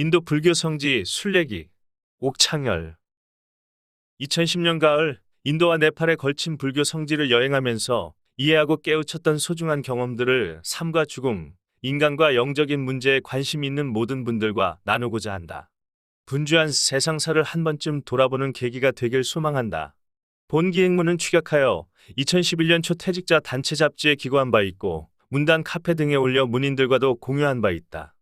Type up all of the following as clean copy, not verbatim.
인도 불교 성지 순례기 옥창열. 2010년 가을 인도와 네팔에 걸친 불교 성지를 여행하면서 이해하고 깨우쳤던 소중한 경험들을 삶과 죽음, 인간과 영적인 문제에 관심 있는 모든 분들과 나누고자 한다. 분주한 세상사를 한 번쯤 돌아보는 계기가 되길 소망한다. 본 기획문은 축약하여 2011년 초 퇴직자 단체 잡지에 기고한 바 있고 문단 카페 등에 올려 문인들과도 공유한 바 있다.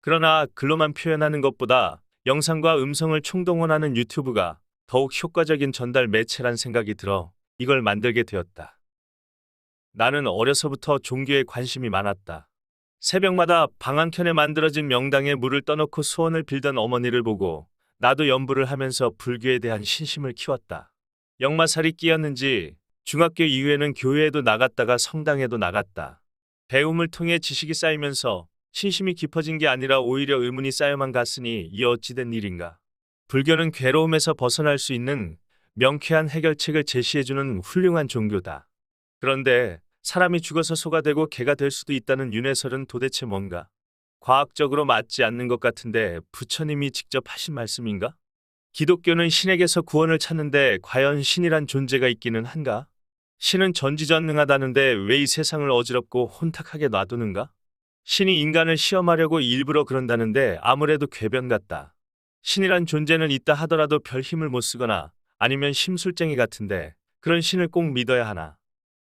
그러나 글로만 표현하는 것보다 영상과 음성을 총동원하는 유튜브가 더욱 효과적인 전달 매체란 생각이 들어 이걸 만들게 되었다. 나는 어려서부터 종교에 관심이 많았다. 새벽마다 방 한켠에 만들어진 명당에 물을 떠놓고 소원을 빌던 어머니를 보고 나도 염불을 하면서 불교에 대한 신심을 키웠다. 역마살이 끼었는지 중학교 이후에는 교회에도 나갔다가 성당에도 나갔다. 배움을 통해 지식이 쌓이면서 신심이 깊어진 게 아니라 오히려 의문이 쌓여만 갔으니 이 어찌된 일인가. 불교는 괴로움에서 벗어날 수 있는 명쾌한 해결책을 제시해주는 훌륭한 종교다. 그런데 사람이 죽어서 소가 되고 개가 될 수도 있다는 윤회설은 도대체 뭔가? 과학적으로 맞지 않는 것 같은데 부처님이 직접 하신 말씀인가? 기독교는 신에게서 구원을 찾는데 과연 신이란 존재가 있기는 한가? 신은 전지전능하다는데 왜 이 세상을 어지럽고 혼탁하게 놔두는가? 신이 인간을 시험하려고 일부러 그런다는데 아무래도 궤변 같다. 신이란 존재는 있다 하더라도 별 힘을 못 쓰거나 아니면 심술쟁이 같은데 그런 신을 꼭 믿어야 하나?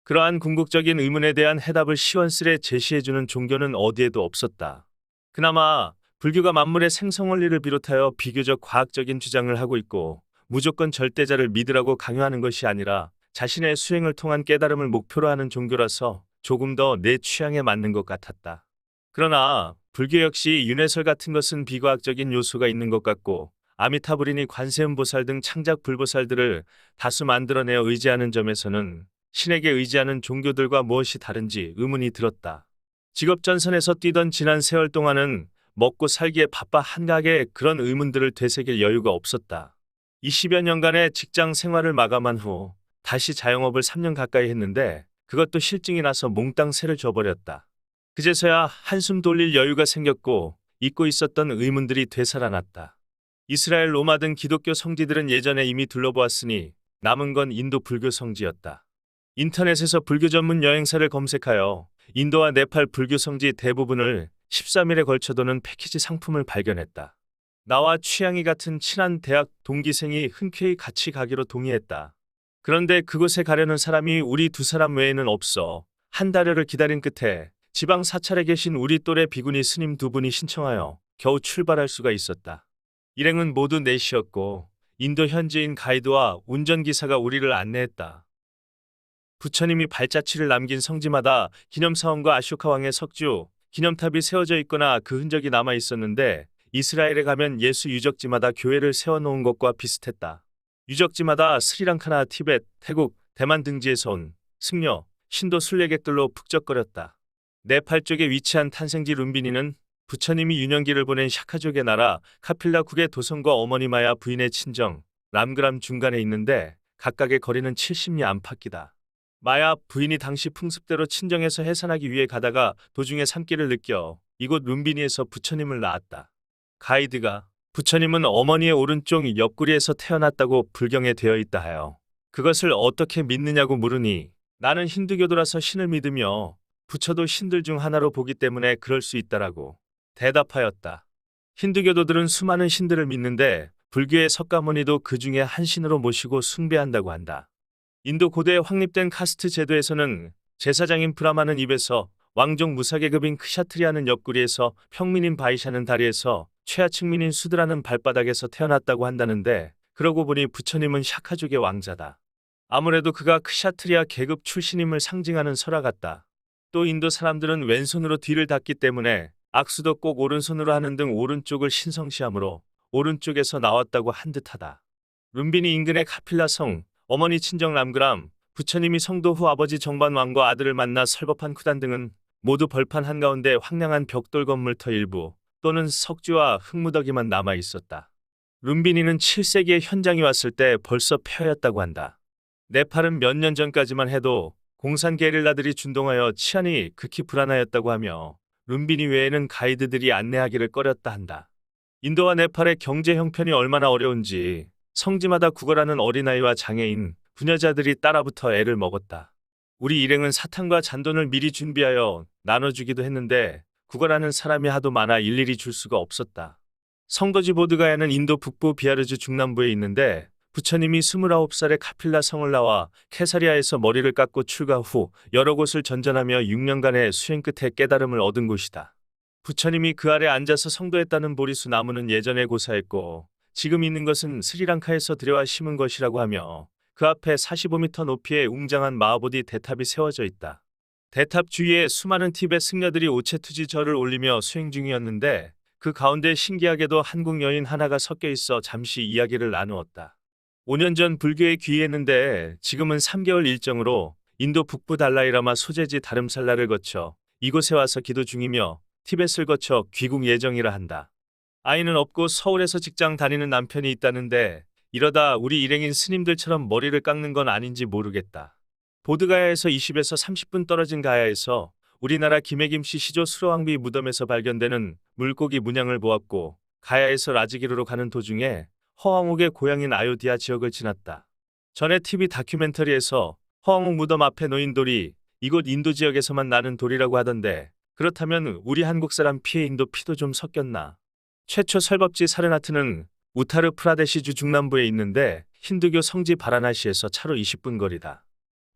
그러한 궁극적인 의문에 대한 해답을 시원스레 제시해주는 종교는 어디에도 없었다. 그나마 불교가 만물의 생성 원리를 비롯하여 비교적 과학적인 주장을 하고 있고 무조건 절대자를 믿으라고 강요하는 것이 아니라 자신의 수행을 통한 깨달음을 목표로 하는 종교라서 조금 더 내 취향에 맞는 것 같았다. 그러나 불교 역시 윤회설 같은 것은 비과학적인 요소가 있는 것 같고 아미타불이니 관세음보살 등 창작 불보살들을 다수 만들어내어 의지하는 점에서는 신에게 의지하는 종교들과 무엇이 다른지 의문이 들었다. 직업전선에서 뛰던 지난 세월 동안은 먹고 살기에 바빠 한가하게 그런 의문들을 되새길 여유가 없었다. 20여 년간의 직장 생활을 마감한 후 다시 자영업을 3년 가까이 했는데 그것도 실증이 나서 몽땅 새를 줘버렸다. 그제서야 한숨 돌릴 여유가 생겼고 잊고 있었던 의문들이 되살아났다. 이스라엘, 로마 등 기독교 성지들은 예전에 이미 둘러보았으니 남은 건 인도 불교 성지였다. 인터넷에서 불교 전문 여행사를 검색하여 인도와 네팔 불교 성지 대부분을 13일에 걸쳐 도는 패키지 상품을 발견했다. 나와 취향이 같은 친한 대학 동기생이 흔쾌히 같이 가기로 동의했다. 그런데 그곳에 가려는 사람이 우리 두 사람 외에는 없어 한 달여를 기다린 끝에 지방 사찰에 계신 우리 또래 비구니 스님 두 분이 신청하여 겨우 출발할 수가 있었다. 일행은 모두 넷이었고 인도 현지인 가이드와 운전기사가 우리를 안내했다. 부처님이 발자취를 남긴 성지마다 기념사원과 아쇼카 왕의 석주, 기념탑이 세워져 있거나 그 흔적이 남아 있었는데 이스라엘에 가면 예수 유적지마다 교회를 세워놓은 것과 비슷했다. 유적지마다 스리랑카나 티벳, 태국, 대만 등지에서 온 승려, 신도 순례객들로 북적거렸다. 네팔 쪽에 위치한 탄생지 룸비니는 부처님이 유년기를 보낸 샤카족의 나라 카필라국의 도성과 어머니 마야 부인의 친정 람그람 중간에 있는데 각각의 거리는 70리 안팎이다. 마야 부인이 당시 풍습대로 친정에서 해산하기 위해 가다가 도중에 산길을 느껴 이곳 룸비니에서 부처님을 낳았다. 가이드가 부처님은 어머니의 오른쪽 옆구리에서 태어났다고 불경에 되어 있다 하여 그것을 어떻게 믿느냐고 물으니 나는 힌두교도라서 신을 믿으며 부처도 신들 중 하나로 보기 때문에 그럴 수 있다라고 대답하였다. 힌두교도들은 수많은 신들을 믿는데 불교의 석가모니도 그 중에 한 신으로 모시고 숭배한다고 한다. 인도 고대에 확립된 카스트 제도에서는 제사장인 브라마는 입에서, 왕족 무사계급인 크샤트리아는 옆구리에서, 평민인 바이샤는 다리에서, 최하층민인 수드라는 발바닥에서 태어났다고 한다는데 그러고 보니 부처님은 샤카족의 왕자다. 아무래도 그가 크샤트리아 계급 출신임을 상징하는 설화 같다. 또 인도 사람들은 왼손으로 뒤를 닫기 때문에 악수도 꼭 오른손으로 하는 등 오른쪽을 신성시하므로 오른쪽에서 나왔다고 한 듯하다. 룸비니 인근의 카필라성, 어머니 친정 람그람, 부처님이 성도 후 아버지 정반왕과 아들을 만나 설법한 쿠단 등은 모두 벌판 한가운데 황량한 벽돌 건물터 일부 또는 석주와 흙무더기만 남아 있었다. 룸비니는 7세기에 현장이 왔을 때 벌써 폐허였다고 한다. 네팔은 몇 년 전까지만 해도 공산 게릴라들이 준동하여 치안이 극히 불안하였다고 하며 룸비니 외에는 가이드들이 안내하기를 꺼렸다 한다. 인도와 네팔의 경제 형편이 얼마나 어려운지 성지마다 구걸하는 어린아이와 장애인, 부녀자들이 따라붙어 애를 먹었다. 우리 일행은 사탕과 잔돈을 미리 준비하여 나눠주기도 했는데 구걸하는 사람이 하도 많아 일일이 줄 수가 없었다. 성거지 보드가야는 인도 북부 비하르주 중남부에 있는데 부처님이 29살에 카필라 성을 나와 케사리아에서 머리를 깎고 출가 후 여러 곳을 전전하며 6년간의 수행 끝에 깨달음을 얻은 곳이다. 부처님이 그 아래 앉아서 성도했다는 보리수 나무는 예전에 고사했고 지금 있는 것은 스리랑카에서 들여와 심은 것이라고 하며 그 앞에 45m 높이의 웅장한 마하보디 대탑이 세워져 있다. 대탑 주위에 수많은 티베트 승려들이 오체투지 절을 올리며 수행 중이었는데 그 가운데 신기하게도 한국 여인 하나가 섞여 있어 잠시 이야기를 나누었다. 5년 전 불교에 귀의했는데 지금은 3개월 일정으로 인도 북부 달라이라마 소재지 다름살라를 거쳐 이곳에 와서 기도 중이며 티벳을 거쳐 귀국 예정이라 한다. 아이는 없고 서울에서 직장 다니는 남편이 있다는데 이러다 우리 일행인 스님들처럼 머리를 깎는 건 아닌지 모르겠다. 보드가야에서 20에서 30분 떨어진 가야에서 우리나라 김해김씨 시조 수로왕비 무덤에서 발견되는 물고기 문양을 보았고 가야에서 라지기르로 가는 도중에 허황옥의 고향인 아요디아 지역을 지났다. 전에 TV 다큐멘터리에서 허황옥 무덤 앞에 놓인 돌이 이곳 인도 지역에서만 나는 돌이라고 하던데 그렇다면 우리 한국 사람 피에 인도 피도 좀 섞였나? 최초 설법지 사르나트는 우타르 프라데시주 중남부에 있는데 힌두교 성지 바라나시에서 차로 20분 거리다.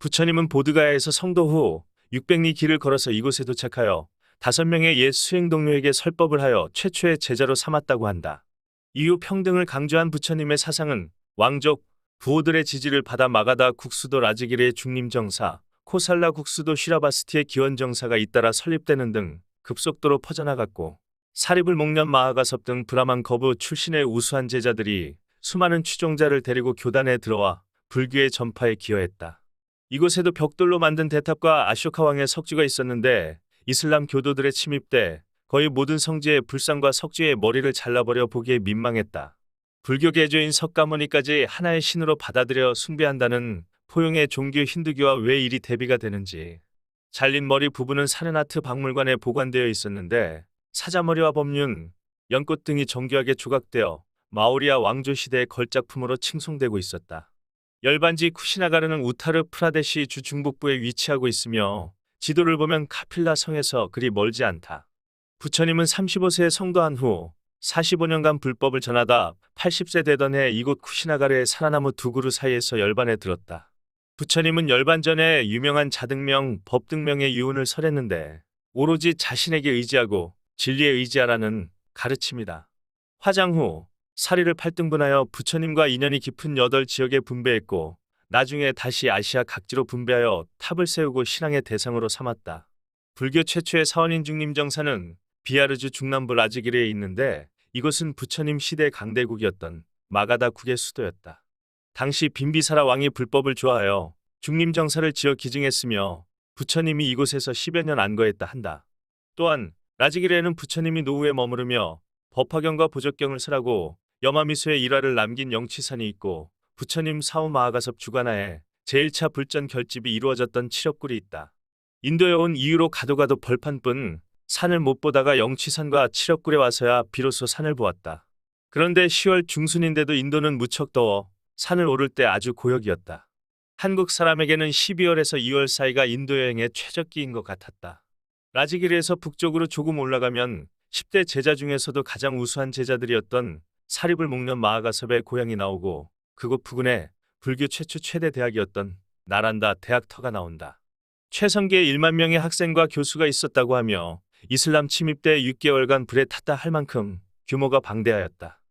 부처님은 보드가야에서 성도 후 600리 길을 걸어서 이곳에 도착하여 5명의 옛 수행 동료에게 설법을 하여 최초의 제자로 삼았다고 한다. 이후 평등을 강조한 부처님의 사상은 왕족, 부호들의 지지를 받아 마가다 국수도 라지기르의 중림정사, 코살라 국수도 쉬라바스티의 기원정사가 잇따라 설립되는 등 급속도로 퍼져나갔고 사립을 목련 마하가섭 등 브라만 거부 출신의 우수한 제자들이 수많은 추종자를 데리고 교단에 들어와 불교의 전파에 기여했다. 이곳에도 벽돌로 만든 대탑과 아쇼카 왕의 석주가 있었는데 이슬람 교도들의 침입 때 거의 모든 성지의 불상과 석주의 머리를 잘라버려 보기에 민망했다. 불교 개조인 석가모니까지 하나의 신으로 받아들여 숭배한다는 포용의 종교 힌두교와 왜 이리 대비가 되는지. 잘린 머리 부분은 사르나트 박물관에 보관되어 있었는데 사자머리와 법륜, 연꽃 등이 정교하게 조각되어 마오리아 왕조 시대의 걸작품으로 칭송되고 있었다. 열반지 쿠시나가르는 우타르 프라데시 주 중북부에 위치하고 있으며 지도를 보면 카필라 성에서 그리 멀지 않다. 부처님은 35세에 성도한 후 45년간 불법을 전하다 80세 되던 해 이곳 쿠시나가르의 살아나무 두 그루 사이에서 열반에 들었다. 부처님은 열반 전에 유명한 자등명, 법등명의 유언을 설했는데 오로지 자신에게 의지하고 진리에 의지하라는 가르침이다. 화장 후 사리를 8등분하여 부처님과 인연이 깊은 8지역에 분배했고 나중에 다시 아시아 각지로 분배하여 탑을 세우고 신앙의 대상으로 삼았다. 불교 최초의 사원인 중림정사는 비하르주 중남부 라지기르에 있는데 이곳은 부처님 시대 강대국이었던 마가다국의 수도였다. 당시 빈비사라 왕이 불법을 좋아하여 중림정사를 지어 기증했으며 부처님이 이곳에서 10여 년 안거했다 한다. 또한 라지기르에는 부처님이 노후에 머무르며 법화경과 보적경을 설하고 여마미소의 일화를 남긴 영치산이 있고 부처님 사후 마하가섭 주관하에 제1차 불전 결집이 이루어졌던 칠업굴이 있다. 인도에 온 이후로 가도 벌판뿐 산을 못 보다가 영치산과 칠업굴에 와서야 비로소 산을 보았다. 그런데 10월 중순인데도 인도는 무척 더워 산을 오를 때 아주 고역이었다. 한국 사람에게는 12월에서 2월 사이가 인도 여행의 최적기인 것 같았다. 라지기르에서 북쪽으로 조금 올라가면 10대 제자 중에서도 가장 우수한 제자들이었던 사립을 목련 마하가섭의 고향이 나오고 그곳 부근에 불교 최초 최대 대학이었던 나란다 대학터가 나온다. 최성기에 1만 명의 학생과 교수가 있었다고 하며 이슬람 침입 때 6개월간 불에 탔다 할 만큼 규모가 방대하였다.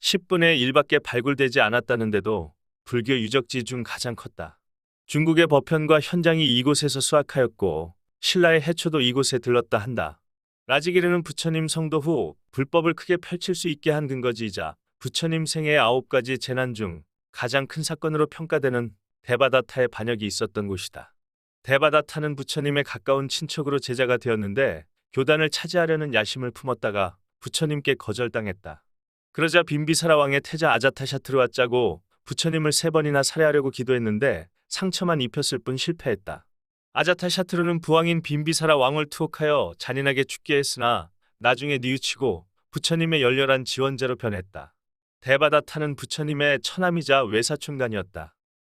10분의 1밖에 발굴되지 않았다는데도 불교 유적지 중 가장 컸다. 중국의 법현과 현장이 이곳에서 수확하였고 신라의 해초도 이곳에 들렀다 한다. 라지기르는 부처님 성도 후 불법을 크게 펼칠 수 있게 한 근거지이자 부처님 생애의 9가지 재난 중 가장 큰 사건으로 평가되는 데바다타의 반역이 있었던 곳이다. 데바다타는 부처님의 가까운 친척으로 제자가 되었는데 교단을 차지하려는 야심을 품었다가 부처님께 거절당했다. 그러자 빈비사라 왕의 태자 아자타샤트르와 짜고 부처님을 3번이나 살해하려고 기도했는데 상처만 입혔을 뿐 실패했다. 아자타샤트르는 부왕인 빈비사라 왕을 투옥하여 잔인하게 죽게 했으나 나중에 뉘우치고 부처님의 열렬한 지원자로 변했다. 대바다타는 부처님의 처남이자 외사촌간이었다.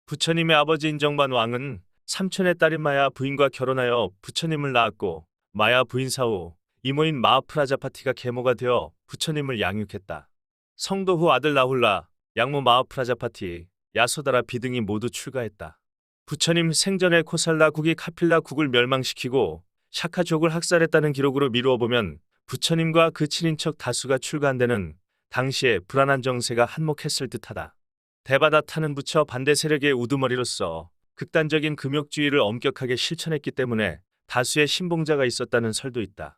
부처님의 아버지 인정반 왕은 삼촌의 딸인 마야 부인과 결혼하여 부처님을 낳았고, 마야 부인 사후 이모인 마하프라자파티가 계모가 되어 부처님을 양육했다. 성도 후 아들 나훌라, 양모 마하프라자파티, 야소다라 비등이 모두 출가했다. 부처님 생전에 코살라 국이 카필라 국을 멸망시키고 샤카족을 학살했다는 기록으로 미루어 보면 부처님과 그 친인척 다수가 출가한 데는 당시에 불안한 정세가 한몫했을 듯하다. 대바다타는 부처 반대 세력의 우두머리로서 극단적인 금욕주의를 엄격하게 실천했기 때문에 다수의 신봉자가 있었다는 설도 있다.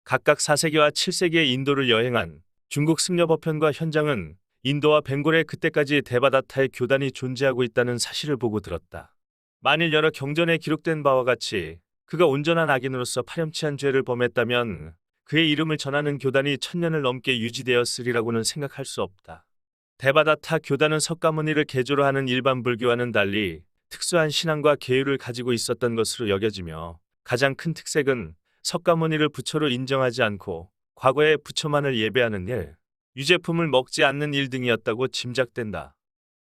각각 4세기와 7세기의 인도를 여행한 중국 승려법현과 현장은 인도와 벵골에 그때까지 대바다타의 교단이 존재하고 있다는 사실을 보고 들었다. 만일 여러 경전에 기록된 바와 같이 그가 온전한 악인으로서 파렴치한 죄를 범했다면 그의 이름을 전하는 교단이 1000년을 넘게 유지되었으리라고는 생각할 수 없다. 대바다타 교단은 석가모니를 계조로 하는 일반 불교와는 달리 특수한 신앙과 계율을 가지고 있었던 것으로 여겨지며, 가장 큰 특색은 석가모니를 부처로 인정하지 않고 과거에 부처만을 예배하는 일, 유제품을 먹지 않는 일 등이었다고 짐작된다.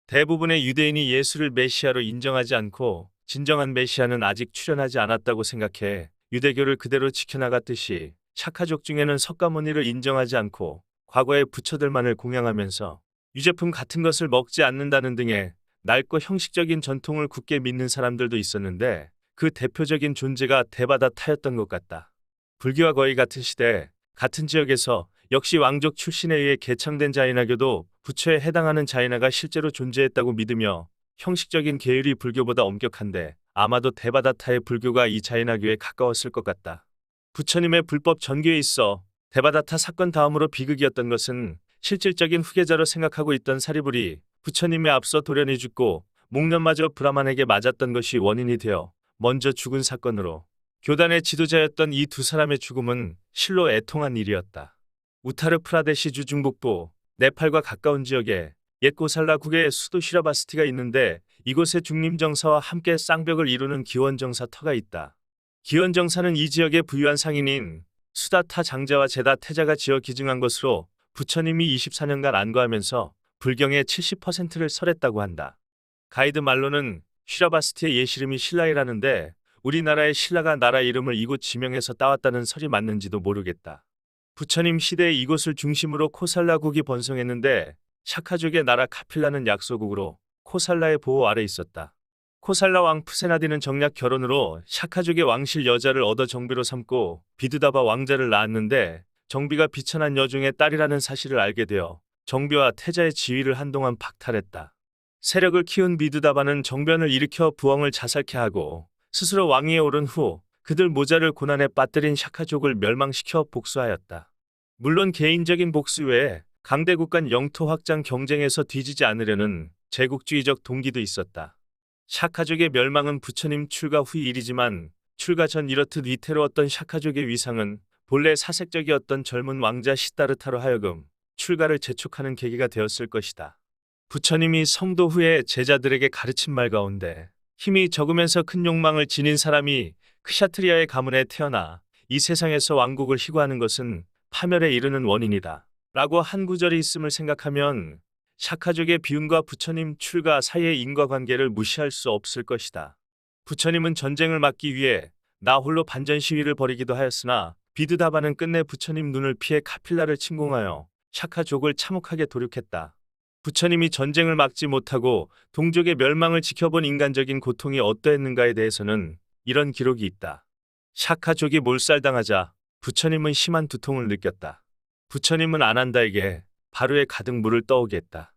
대부분의 유대인이 예수를 메시아로 인정하지 않고 진정한 메시아는 아직 출현하지 않았다고 생각해 유대교를 그대로 지켜나갔듯이, 샤카족 중에는 석가모니를 인정하지 않고 과거의 부처들만을 공양하면서 유제품 같은 것을 먹지 않는다는 등의 낡고 형식적인 전통을 굳게 믿는 사람들도 있었는데, 그 대표적인 존재가 대바다타였던 것 같다. 불교와 거의 같은 시대, 같은 지역에서 역시 왕족 출신에 의해 개창된 자이나교도 부처에 해당하는 자이나가 실제로 존재했다고 믿으며 형식적인 계율이 불교보다 엄격한데, 아마도 대바다타의 불교가 이 자이나교에 가까웠을 것 같다. 부처님의 불법 전교에 있어 대바다타 사건 다음으로 비극이었던 것은 실질적인 후계자로 생각하고 있던 사리불이 부처님에 앞서 돌연히 죽고 목련마저 브라만에게 맞았던 것이 원인이 되어 먼저 죽은 사건으로, 교단의 지도자였던 이 두 사람의 죽음은 실로 애통한 일이었다. 우타르 프라데시 주중북부 네팔과 가까운 지역에 옛 고살라국의 수도 시라바스티가 있는데, 이곳에 중림정사와 함께 쌍벽을 이루는 기원정사 터가 있다. 기원정사는 이 지역의 부유한 상인인 수다타 장자와 제다 태자가 지어 기증한 것으로 부처님이 24년간 안거하면서 불경의 70%를 설했다고 한다. 가이드 말로는 시라바스티의 예시름이 신라이라는데, 우리나라의 신라가 나라 이름을 이곳 지명에서 따왔다는 설이 맞는지도 모르겠다. 부처님 시대에 이곳을 중심으로 코살라국이 번성했는데, 샤카족의 나라 카필라는 약소국으로 코살라의 보호 아래 있었다. 코살라 왕 푸세나디는 정략 결혼으로 샤카족의 왕실 여자를 얻어 정비로 삼고 비드다바 왕자를 낳았는데, 정비가 비천한 여중의 딸이라는 사실을 알게 되어 정비와 태자의 지위를 한동안 박탈했다. 세력을 키운 비드다바는 정변을 일으켜 부왕을 자살케 하고 스스로 왕위에 오른 후 그들 모자를 고난에 빠뜨린 샤카족을 멸망시켜 복수하였다. 물론 개인적인 복수 외에 강대국 간 영토 확장 경쟁에서 뒤지지 않으려는 제국주의적 동기도 있었다. 샤카족의 멸망은 부처님 출가 후 일이지만, 출가 전 이렇듯 위태로웠던 샤카족의 위상은 본래 사색적이었던 젊은 왕자 시다르타로 하여금 출가를 재촉하는 계기가 되었을 것이다. 부처님이 성도 후에 제자들에게 가르친 말 가운데, 힘이 적으면서 큰 욕망을 지닌 사람이 크샤트리아의 가문에 태어나 이 세상에서 왕국을 희구하는 것은 파멸에 이르는 원인이다 라고 한 구절이 있음을 생각하면 샤카족의 비운과 부처님 출가 사이의 인과관계를 무시할 수 없을 것이다. 부처님은 전쟁을 막기 위해 나 홀로 반전 시위를 벌이기도 하였으나, 비드다바는 끝내 부처님 눈을 피해 카필라를 침공하여 샤카족을 참혹하게 도륙했다. 부처님이 전쟁을 막지 못하고 동족의 멸망을 지켜본 인간적인 고통이 어떠했는가에 대해서는 이런 기록이 있다. 샤카족이 몰살당하자 부처님은 심한 두통을 느꼈다. 부처님은 아난다에게 바루에 가득 물을 떠오게 했다.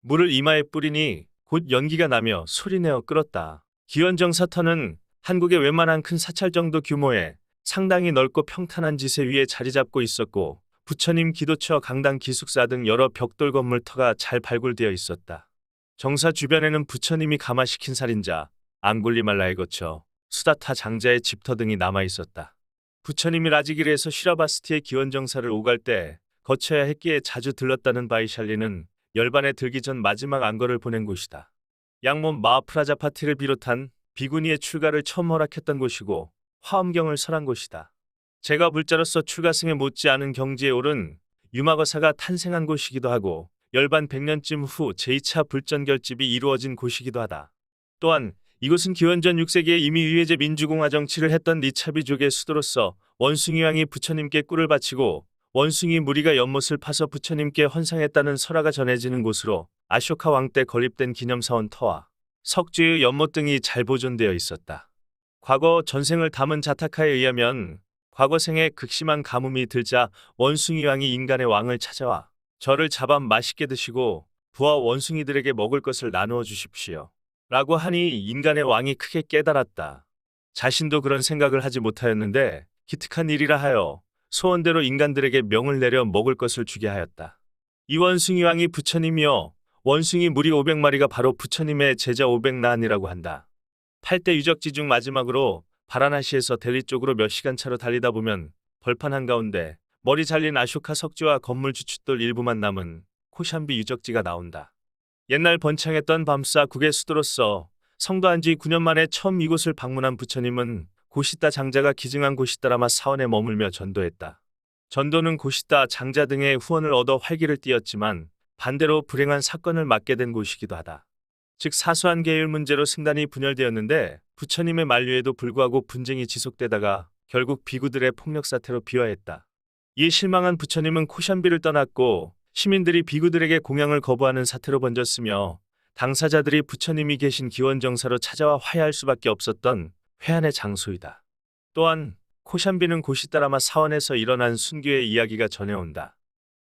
물을 이마에 뿌리니 곧 연기가 나며 소리내어 끓었다. 기원정사터는 한국의 웬만한 큰 사찰 정도 규모의 상당히 넓고 평탄한 지세 위에 자리 잡고 있었고, 부처님 기도처, 강당, 기숙사 등 여러 벽돌 건물 터가 잘 발굴되어 있었다. 정사 주변에는 부처님이 감화시킨 살인자 앙굴리말라에 거쳐 수다타 장자의 집터 등이 남아 있었다. 부처님이 라지기르에서 시라바스티의 기원정사를 오갈 때 거쳐야 했기에 자주 들렀다는 바이샬리는 열반에 들기 전 마지막 안거를 보낸 곳이다. 양몸 마하프라자파티를 비롯한 비구니의 출가를 처음 허락했던 곳이고 화엄경을 설한 곳이다. 제가 불자로서 출가승에 못지않은 경지에 오른 유마거사가 탄생한 곳이기도 하고 열반 100년쯤 후 제2차 불전 결집이 이루어진 곳이기도 하다. 또한 이곳은 기원전 6세기에 이미 위해제 민주공화 정치를 했던 리차비족의 수도로서 원숭이 왕이 부처님께 꿀을 바치고 원숭이 무리가 연못을 파서 부처님께 헌상했다는 설화가 전해지는 곳으로 아쇼카 왕 때 건립된 기념사원 터와 석주의 연못 등이 잘 보존되어 있었다. 과거 전생을 담은 자타카에 의하면 과거 생에 극심한 가뭄이 들자 원숭이 왕이 인간의 왕을 찾아와 저를 잡아 맛있게 드시고 부하 원숭이들에게 먹을 것을 나누어 주십시오. 라고 하니 인간의 왕이 크게 깨달았다. 자신도 그런 생각을 하지 못하였는데 기특한 일이라 하여 소원대로 인간들에게 명을 내려 먹을 것을 주게 하였다. 이 원숭이 왕이 부처님이여 원숭이 무리 500마리가 바로 부처님의 제자 500나안이라고 한다. 8대 유적지 중 마지막으로 바라나시에서 델리 쪽으로 몇 시간 차로 달리다 보면 벌판 한가운데 머리 잘린 아쇼카 석지와 건물 주춧돌 일부만 남은 코샨비 유적지가 나온다. 옛날 번창했던 밤사 국의 수도로서 성도한 지 9년 만에 처음 이곳을 방문한 부처님은 고시따 장자가 기증한 고시따라마 사원에 머물며 전도했다. 전도는 고시따 장자 등의 후원을 얻어 활기를 띠었지만 반대로 불행한 사건을 맞게 된 곳이기도 하다. 즉 사소한 계율 문제로 승단이 분열되었는데 부처님의 만류에도 불구하고 분쟁이 지속되다가 결국 비구들의 폭력 사태로 비화했다. 이에 실망한 부처님은 코샨비를 떠났고 시민들이 비구들에게 공양을 거부하는 사태로 번졌으며 당사자들이 부처님이 계신 기원정사로 찾아와 화해할 수밖에 없었던 회한의 장소이다. 또한 코샨비는 고시따라마 사원에서 일어난 순교의 이야기가 전해온다.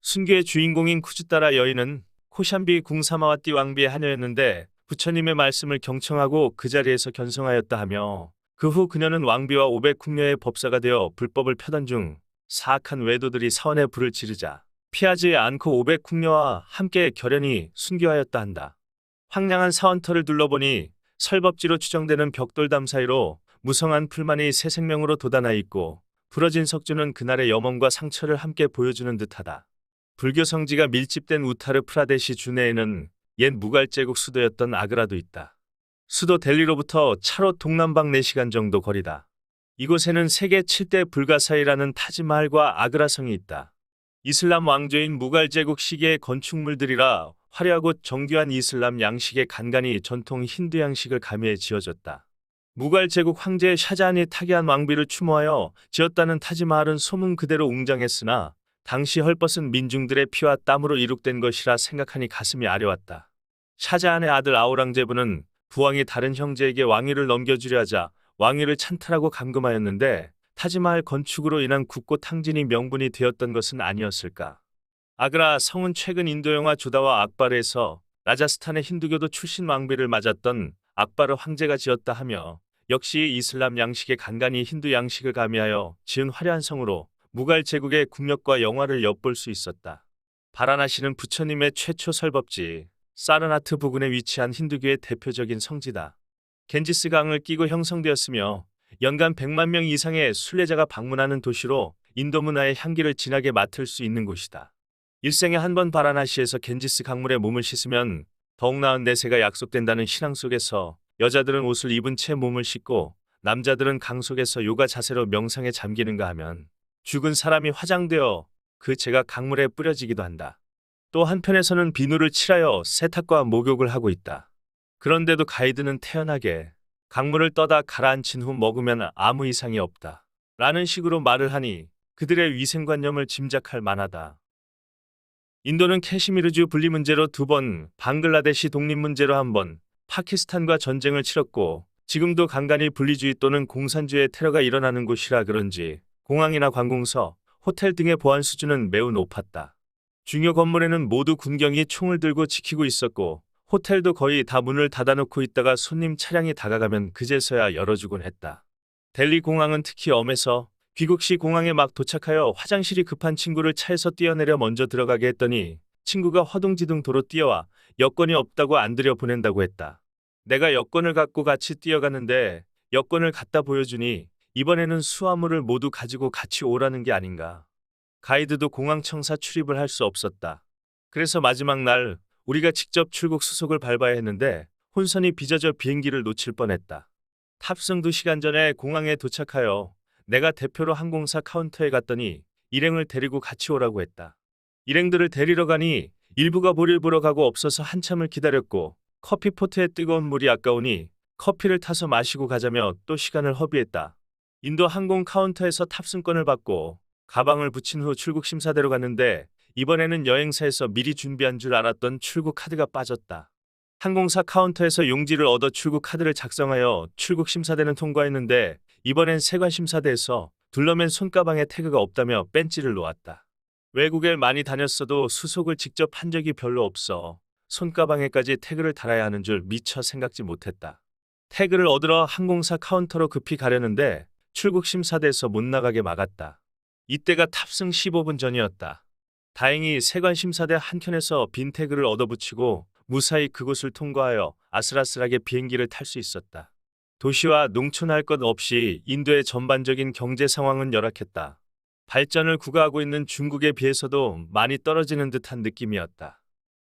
순교의 주인공인 쿠주따라 여인은 코샨비 궁사마와띠 왕비의 하녀였는데 부처님의 말씀을 경청하고 그 자리에서 견성하였다 하며 그 후 그녀는 왕비와 500궁녀의 법사가 되어 불법을 펴던 중 사악한 외도들이 사원에 불을 지르자 피하지 않고 500궁녀와 함께 결연히 순교하였다 한다. 황량한 사원터를 둘러보니 설법지로 추정되는 벽돌담 사이로 무성한 풀만이 새 생명으로 돋아나 있고 부러진 석주는 그날의 염원과 상처를 함께 보여주는 듯하다. 불교 성지가 밀집된 우타르 프라데시 주내에는 옛 무갈제국 수도였던 아그라도 있다. 수도 델리로부터 차로 동남방 4시간 정도 거리다. 이곳에는 세계 7대 불가사의라는 타지마할과 아그라성이 있다. 이슬람 왕조인 무갈제국 시기의 건축물들이라 화려하고 정교한 이슬람 양식에 간간히 전통 힌두 양식을 가미해 지어졌다. 무갈 제국 황제 샤자한이 타계한 왕비를 추모하여 지었다는 타지마할은 소문 그대로 웅장했으나 당시 헐벗은 민중들의 피와 땀으로 이룩된 것이라 생각하니 가슴이 아려왔다. 샤자한의 아들 아우랑제부는 부왕이 다른 형제에게 왕위를 넘겨주려 하자 왕위를 찬탈하고 감금하였는데 타지마할 건축으로 인한 국고 탕진이 명분이 되었던 것은 아니었을까. 아그라 성은 최근 인도 영화 조다와 악바르에서 라자스탄의 힌두교도 출신 왕비를 맞았던 악바르 황제가 지었다 하며 역시 이슬람 양식에 간간히 힌두 양식을 가미하여 지은 화려한 성으로 무갈 제국의 국력과 영화를 엿볼 수 있었다. 바라나시는 부처님의 최초 설법지 사르나트 부근에 위치한 힌두교의 대표적인 성지다. 겐지스 강을 끼고 형성되었으며 연간 100만 명 이상의 순례자가 방문하는 도시로 인도 문화의 향기를 진하게 맡을 수 있는 곳이다. 일생에 한 번 바라나시에서 겐지스 강물에 몸을 씻으면 더욱 나은 내세가 약속된다는 신앙 속에서 여자들은 옷을 입은 채 몸을 씻고 남자들은 강 속에서 요가 자세로 명상에 잠기는가 하면 죽은 사람이 화장되어 그 재가 강물에 뿌려지기도 한다. 또 한편에서는 비누를 칠하여 세탁과 목욕을 하고 있다. 그런데도 가이드는 태연하게 강물을 떠다 가라앉힌 후 먹으면 아무 이상이 없다. 라는 식으로 말을 하니 그들의 위생관념을 짐작할 만하다. 인도는 캐시미르주 분리 문제로 2번, 방글라데시 독립 문제로 1번, 파키스탄과 전쟁을 치렀고 지금도 간간히 분리주의 또는 공산주의 테러가 일어나는 곳이라 그런지 공항이나 관공서, 호텔 등의 보안 수준은 매우 높았다. 중요 건물에는 모두 군경이 총을 들고 지키고 있었고 호텔도 거의 다 문을 닫아놓고 있다가 손님 차량이 다가가면 그제서야 열어주곤 했다. 델리 공항은 특히 엄해서 귀국 시 공항에 막 도착하여 화장실이 급한 친구를 차에서 뛰어내려 먼저 들어가게 했더니 친구가 허둥지둥 도로 뛰어와 여권이 없다고 안 들여보낸다고 했다. 내가 여권을 갖고 같이 뛰어가는데 여권을 갖다 보여주니 이번에는 수화물을 모두 가지고 같이 오라는 게 아닌가. 가이드도 공항 청사 출입을 할 수 없었다. 그래서 마지막 날 우리가 직접 출국 수속을 밟아야 했는데 혼선이 빚어져 비행기를 놓칠 뻔했다. 탑승 2시간 전에 공항에 도착하여 내가 대표로 항공사 카운터에 갔더니 일행을 데리고 같이 오라고 했다. 일행들을 데리러 가니 일부가 볼일 보러 가고 없어서 한참을 기다렸고 커피포트에 뜨거운 물이 아까우니 커피를 타서 마시고 가자며 또 시간을 허비했다. 인도 항공 카운터에서 탑승권을 받고 가방을 붙인 후 출국 심사대로 갔는데 이번에는 여행사에서 미리 준비한 줄 알았던 출국 카드가 빠졌다. 항공사 카운터에서 용지를 얻어 출국 카드를 작성하여 출국 심사대는 통과했는데 이번엔 세관 심사대에서 둘러맨 손가방에 태그가 없다며 뺀지를 놓았다. 외국에 많이 다녔어도 수속을 직접 한 적이 별로 없어 손가방에까지 태그를 달아야 하는 줄 미처 생각지 못했다. 태그를 얻으러 항공사 카운터로 급히 가려는데 출국 심사대에서 못 나가게 막았다. 이때가 탑승 15분 전이었다. 다행히 세관 심사대 한켠에서 빈 태그를 얻어붙이고 무사히 그곳을 통과하여 아슬아슬하게 비행기를 탈 수 있었다. 도시와 농촌 할 것 없이 인도의 전반적인 경제 상황은 열악했다. 발전을 구가하고 있는 중국에 비해서도 많이 떨어지는 듯한 느낌이었다.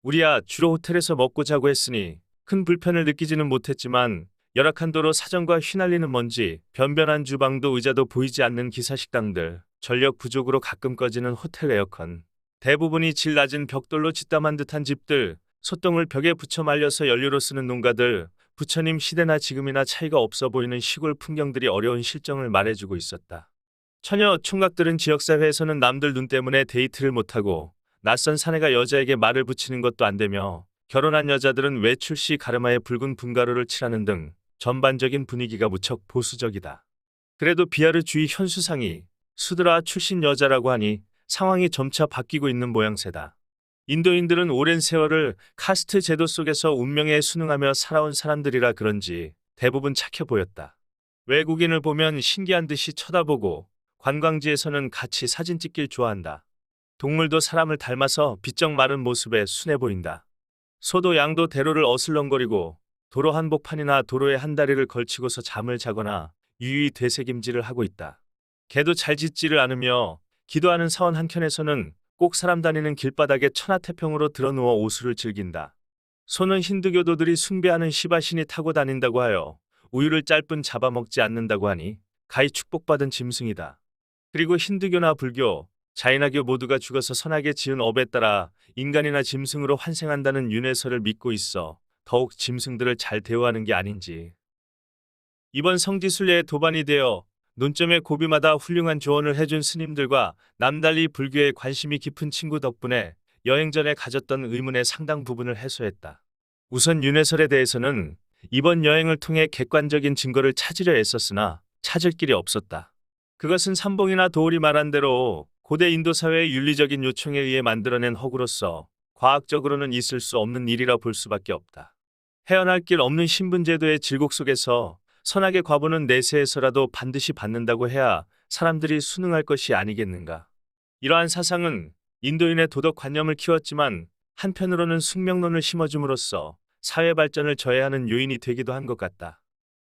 우리야 주로 호텔에서 먹고 자고 했으니 큰 불편을 느끼지는 못했지만 열악한 도로 사정과 휘날리는 먼지, 변변한 주방도 의자도 보이지 않는 기사식당들, 전력 부족으로 가끔 꺼지는 호텔 에어컨, 대부분이 질 낮은 벽돌로 짓담한 듯한 집들, 솥동을 벽에 붙여 말려서 연료로 쓰는 농가들, 부처님 시대나 지금이나 차이가 없어 보이는 시골 풍경들이 어려운 실정을 말해주고 있었다. 처녀 총각들은 지역사회에서는 남들 눈 때문에 데이트를 못하고 낯선 사내가 여자에게 말을 붙이는 것도 안 되며 결혼한 여자들은 외출 시 가르마에 붉은 분가루를 칠하는 등 전반적인 분위기가 무척 보수적이다. 그래도 비하르주의 현수상이 수드라 출신 여자라고 하니 상황이 점차 바뀌고 있는 모양새다. 인도인들은 오랜 세월을 카스트 제도 속에서 운명에 순응하며 살아온 사람들이라 그런지 대부분 착해 보였다. 외국인을 보면 신기한 듯이 쳐다보고 관광지에서는 같이 사진 찍길 좋아한다. 동물도 사람을 닮아서 비쩍 마른 모습에 순해 보인다. 소도 양도 대로를 어슬렁거리고 도로 한복판이나 도로에 한 다리를 걸치고서 잠을 자거나 유유히 되새김질을 하고 있다. 개도 잘 짖지를 않으며 기도하는 사원 한켠에서는 꼭 사람 다니는 길바닥에 천하태평으로 드러누워 오수를 즐긴다. 소는 힌두교도들이 숭배하는 시바신이 타고 다닌다고 하여 우유를 짧은 잡아먹지 않는다고 하니 가히 축복받은 짐승이다. 그리고 힌두교나 불교, 자이나교 모두가 죽어서 선하게 지은 업에 따라 인간이나 짐승으로 환생한다는 윤회설을 믿고 있어 더욱 짐승들을 잘 대우하는 게 아닌지. 이번 성지순례에 도반이 되어 논점의 고비마다 훌륭한 조언을 해준 스님들과 남달리 불교에 관심이 깊은 친구 덕분에 여행 전에 가졌던 의문의 상당 부분을 해소했다. 우선 윤회설에 대해서는 이번 여행을 통해 객관적인 증거를 찾으려 애썼으나 찾을 길이 없었다. 그것은 삼봉이나 도울이 말한 대로 고대 인도 사회의 윤리적인 요청에 의해 만들어낸 허구로서 과학적으로는 있을 수 없는 일이라 볼 수밖에 없다. 헤어날 길 없는 신분제도의 질곡 속에서 선악의 과보는 내세에서라도 반드시 받는다고 해야 사람들이 순응할 것이 아니겠는가. 이러한 사상은 인도인의 도덕관념을 키웠지만 한편으로는 숙명론을 심어줌으로써 사회 발전을 저해하는 요인이 되기도 한 것 같다.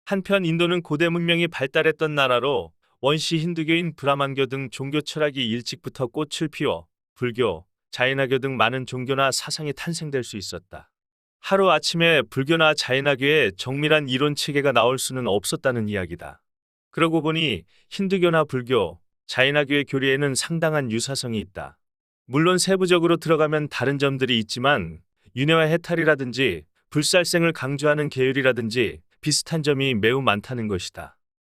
한편 인도는 고대 문명이 발달했던 나라로 원시 힌두교인 브라만교 등 종교 철학이 일찍부터 꽃을 피워 불교, 자이나교 등 많은 종교나 사상이 탄생될 수 있었다. 하루아침에 불교나 자이나교의 정밀한 이론 체계가 나올 수는 없었다는 이야기다. 그러고 보니 힌두교나 불교, 자이나교의 교리에는 상당한 유사성이 있다. 물론 세부적으로 들어가면 다른 점들이 있지만 윤회와 해탈이라든지 불살생을 강조하는 계율이라든지 비슷한 점이 매우 많다는 것이다.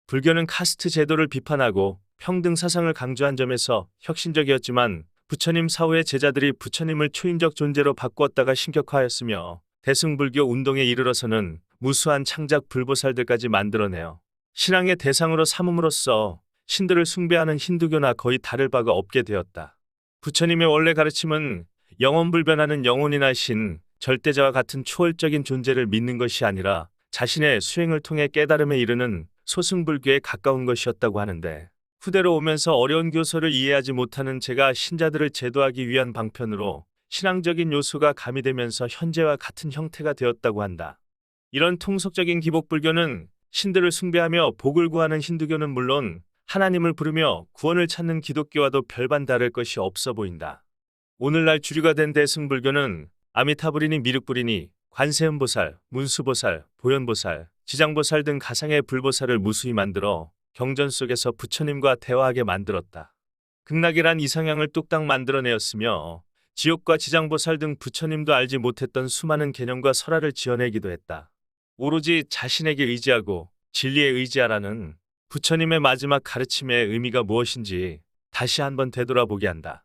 불교는 카스트 제도를 비판하고 평등 사상을 강조한 점에서 혁신적이었지만 부처님 사후의 제자들이 부처님을 초인적 존재로 바꾸었다가 신격화하였으며 대승불교 운동에 이르러서는 무수한 창작 불보살들까지 만들어내어 신앙의 대상으로 삼음으로써 신들을 숭배하는 힌두교나 거의 다를 바가 없게 되었다. 부처님의 원래 가르침은 영원불변하는 영혼이나 신, 절대자와 같은 초월적인 존재를 믿는 것이 아니라 자신의 수행을 통해 깨달음에 이르는 소승불교에 가까운 것이었다고 하는데 후대로 오면서 어려운 교서를 이해하지 못하는 제가 신자들을 제도하기 위한 방편으로 신앙적인 요소가 가미되면서 현재와 같은 형태가 되었다고 한다. 이런 통속적인 기복불교는 신들을 숭배하며 복을 구하는 힌두교는 물론 하나님을 부르며 구원을 찾는 기독교와도 별반 다를 것이 없어 보인다. 오늘날 주류가 된 대승불교는 아미타불이니 미륵불이니 관세음보살, 문수보살, 보현보살, 지장보살 등 가상의 불보살을 무수히 만들어 경전 속에서 부처님과 대화하게 만들었다. 극락이란 이상향을 뚝딱 만들어내었으며 지옥과 지장보살 등 부처님도 알지 못했던 수많은 개념과 설화를 지어내기도 했다. 오로지 자신에게 의지하고 진리에 의지하라는 부처님의 마지막 가르침의 의미가 무엇인지 다시 한번 되돌아보게 한다.